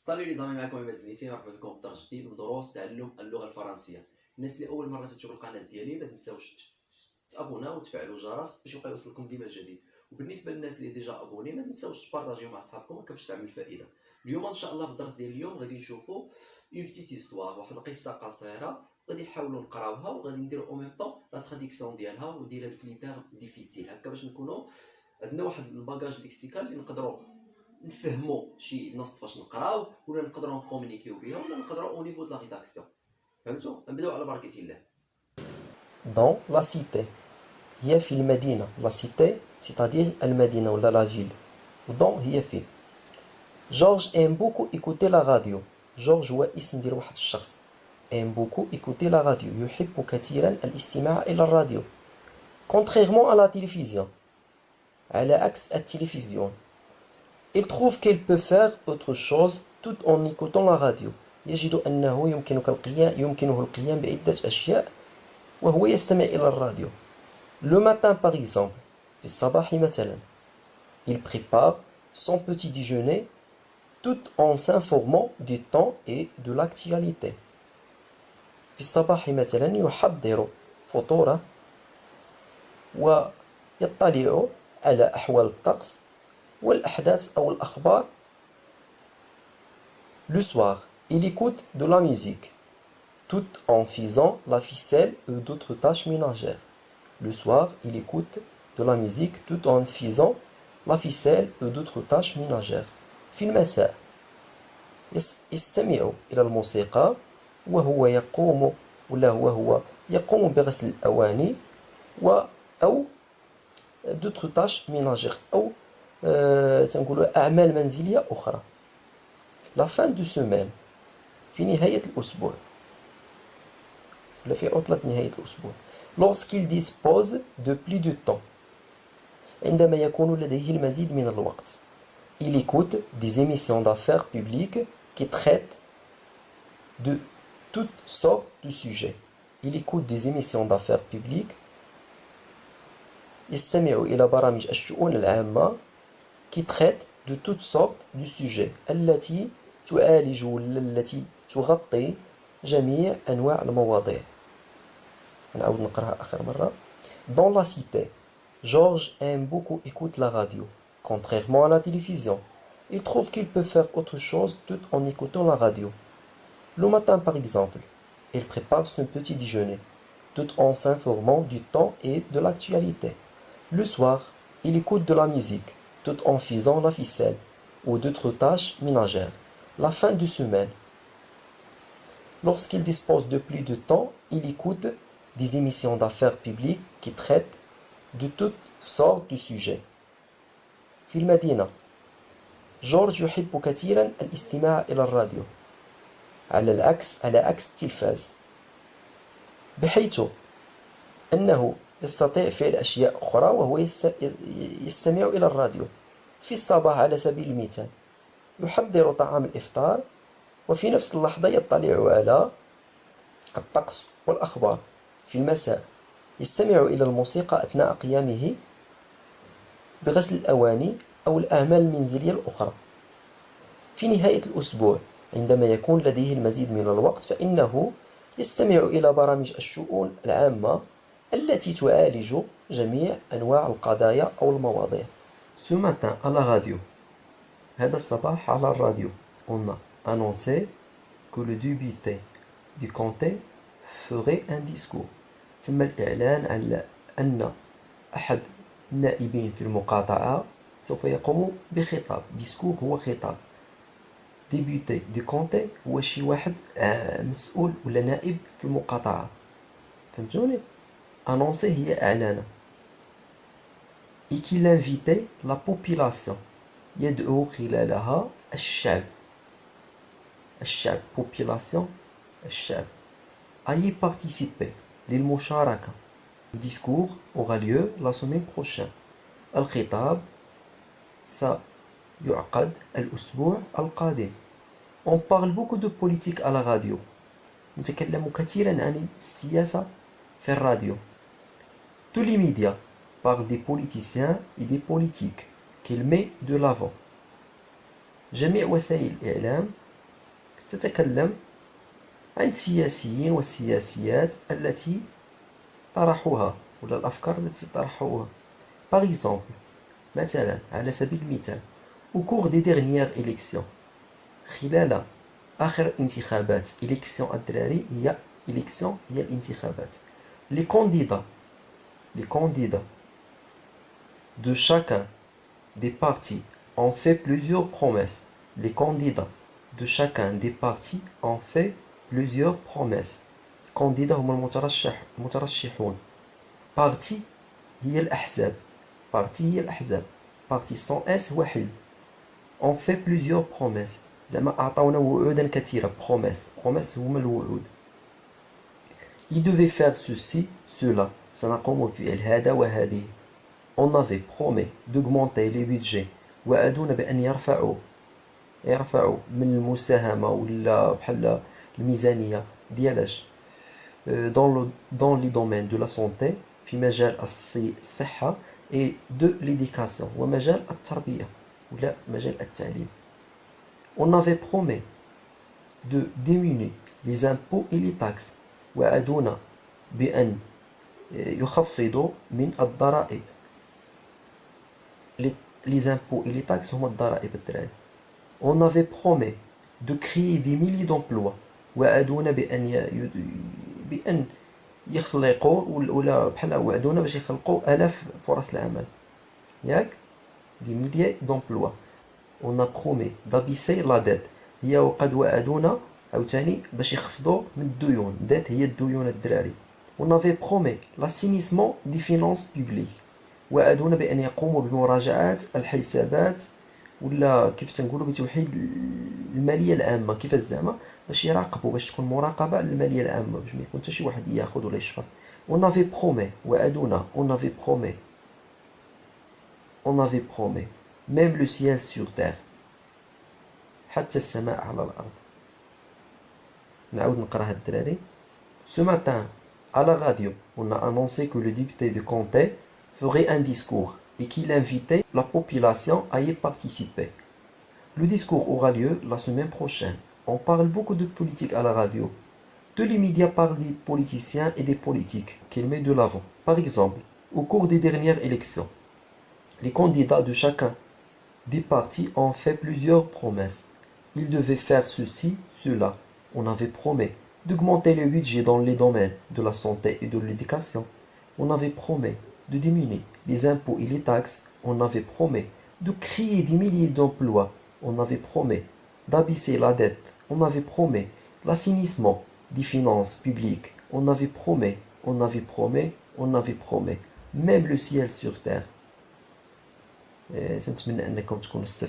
صالي لي زعما معكم عماد زنيتي، مرحبا بكم في درس جديد من دروس تعلم اللغه الفرنسيه. الناس اللي اول مره تشوفوا القناه ديالي ما تنساوش تابوناو وتفعلوا الجرس باش يبقى يوصلكم ديما الجديد. وبالنسبه للناس اللي ديجا ابوني ما تنساوش تبارطاجيو مع صحابكم هكا باش تعمل فائده. اليوم ان شاء الله في الدرس ديال اليوم غادي نشوفوا اون بتيت هيستوار، واحد القصه قصيره غادي نحاولوا نقراوها وغادي نديروا او ميم طون لا تراديكسيون ديالها وديال هذوك لي تيرم ديفيسيل هكا باش نكونوا عندنا واحد الباجاج ليكسيكال اللي نقدروا نفهموا شي نص فاش نقراو ولا نقدروا نكومونيكيو بها ولا نقدروا او نيفو د لا ريداكسيون. فهمتوا؟ نبداو على بركه الله. Dans la cité. هي في المدينة. La cité, c'est-à-dire المدينة ولا la ville. Dans هي في. Georges aime beaucoup écouter la radio. Georges هو اسم ديال واحد الشخص. aime beaucoup écouter la radio. يحب كثيرا الاستماع إلى الراديو. Contrairement à la télévision. على عكس التلفزيون. Il trouve qu'il peut faire autre chose tout en écoutant la radio. يجد أنه يمكنه القيام بعدة أشياء وهو يستمع إلى الراديو. Le matin par exemple, في الصباح مثلا. Il prépare son petit déjeuner tout en s'informant du temps et de l'actualité. في الصباح مثلا يحضر فطوره ويطلع على أحوال الطقس والأحداث أو الأخبار. Le soir, il écoute de la musique tout en faisant la ficelle et d'autres tâches ménagères. Le soir, il écoute de la musique tout en faisant la ficelle et d'autres tâches ménagères. في المساء يستمع إلى الموسيقى وهو يقوم بغسل الأواني أو d'autres tâches ménagères أو تنقولوا أعمال منزلية أخرى. La fin de semaine في نهاية الأسبوع ولا في عطلة نهاية الأسبوع. Lorsqu'il dispose de plus de temps عندما يكون لديه المزيد من الوقت. Il écoute des émissions d'affaires publiques qui traitent de toutes sortes de sujets. Il écoute des émissions d'affaires publiques. يستمع إلى برامج الشؤون العامة qui traitent de toutes sortes de sujets التي تعالج ولا التي تغطي جميع أنواع المواضيع. نعاود نقراها آخر مرة. Dans la cité, Georges aime beaucoup écouter la radio. Contrairement à la télévision, il trouve qu'il peut faire autre chose tout en écoutant la radio. Le matin par exemple, il prépare son petit déjeuner tout en s'informant du temps et de l'actualité. Le soir, il écoute de la musique tout en faisant la ficelle ou d'autres tâches ménagères. La fin de semaine. Lorsqu'il dispose de plus de temps, il écoute des émissions d'affaires publiques qui traitent de toutes sortes de sujets. في المدينة. جورج يحب كثيرا الاستماع إلى الراديو على عكس التلفاز، بحيث أنه يستطيع فعل أشياء أخرى وهو يستمع إلى الراديو. في الصباح على سبيل المثال يحضر طعام الإفطار وفي نفس اللحظة يطلع على الطقس والأخبار. في المساء يستمع إلى الموسيقى أثناء قيامه بغسل الأواني أو الأعمال المنزلية الأخرى. في نهاية الأسبوع عندما يكون لديه المزيد من الوقت فإنه يستمع إلى برامج الشؤون العامة التي تعالج جميع أنواع القضايا أو المواضيع. Ce matin à la radio. هذا الصباح على الراديو. On a annoncé que le député du comté ferait un discours. تم الإعلان على أن أحد النائبين في المقاطعة سوف يقوم بخطاب. ديسكور هو خطاب. ديبيوتي دي كونتي هو شي واحد مسؤول ولا نائب في المقاطعة. فهمتوني؟ أنونسي هي إعلان. et qu'il invitait la population يدعو خلالها الشعب population الشعب à y participer للمشاركة. Le discours aura lieu la semaine prochaine. الخطاب سيعقد الأسبوع القادم. On parle beaucoup de politique à la radio. نتكلم كثيرا عن السياسة في الراديو. Tous les médias parlent des politiciens et des politiques qu'il met de l'avant. جميع وسائل الإعلام تتكلم عن السياسيين والسياسيات التي طرحوها ولا الأفكار التي طرحوها. Par exemple, مثلا على سبيل المثال au cours des dernières élections خلال آخر الانتخابات élection الدراري هي élection هي الانتخابات les candidats de chacun des partis ont fait plusieurs promesses. Les candidats de chacun des partis ont fait plusieurs promesses. candidats هم المترشحون. parti هي الأحزاب. parti sans S هو حزب. ont fait plusieurs promesses. زعما أعطونا وعودا كثيرة. promesse هما الوعود. ils devaient faire ceci, cela. سنقوم بفعل هذا وهذه. On avait promis d'augmenter les budgets وعدونا بأن يرفعوا من المساهمة ولا بحال الميزانية ديالاش dans les domaines de la santé في مجال الصحة et de l'éducation ومجال التربية ولا مجال التعليم. On avait promis de diminuer les impôts et les taxes وعدونا بأن يخفضوا من الضرائب. les impôts et les taxes هما الضرائب الدراري. On avait promis de créer des milliers d'emplois وعدونا بأن يخلقوا ولا بحال وعدونا باش يخلقوا آلاف فرص العمل ياك des milliers d'emplois. On a promis d'abaisser la dette هي وقد وعدونا عاوتاني باش يخفضوا من الديون. dette هي الديون الدراري. On avait promis l'assainissement des finances publiques وعدونا بأن يقوموا بمراجعة الحسابات ولا كيف تنقولوا بتوحيد المالية العامة. كيفاش زعما باش يراقبوا باش تكون مراقبة للمالية العامة باش ما يكون حتى شي واحد ياخذ ولا يشفر. On avait promis وعدونا on avait promis même le ciel sur terre حتى السماء على الأرض. نعاود نقراها الدراري. Ce matin à la radio on a annoncé que le député de Comté ferait un discours et qu'il invitait la population à y participer. Le discours aura lieu la semaine prochaine. On parle beaucoup de politique à la radio. Tous les médias parlent des politiciens et des politiques qu'ils mettent de l'avant. Par exemple, au cours des dernières élections, les candidats de chacun des partis ont fait plusieurs promesses. Ils devaient faire ceci, cela. On avait promis d'augmenter le budget dans les domaines de la santé et de l'éducation. On avait promis de diminuer les impôts et les taxes. On avait promis de créer des milliers d'emplois. On avait promis d'abaisser la dette. On avait promis l'assainissement des finances publiques. On avait promis. Même le ciel sur terre. نتمنى أنكم تكونوا استفدتوا.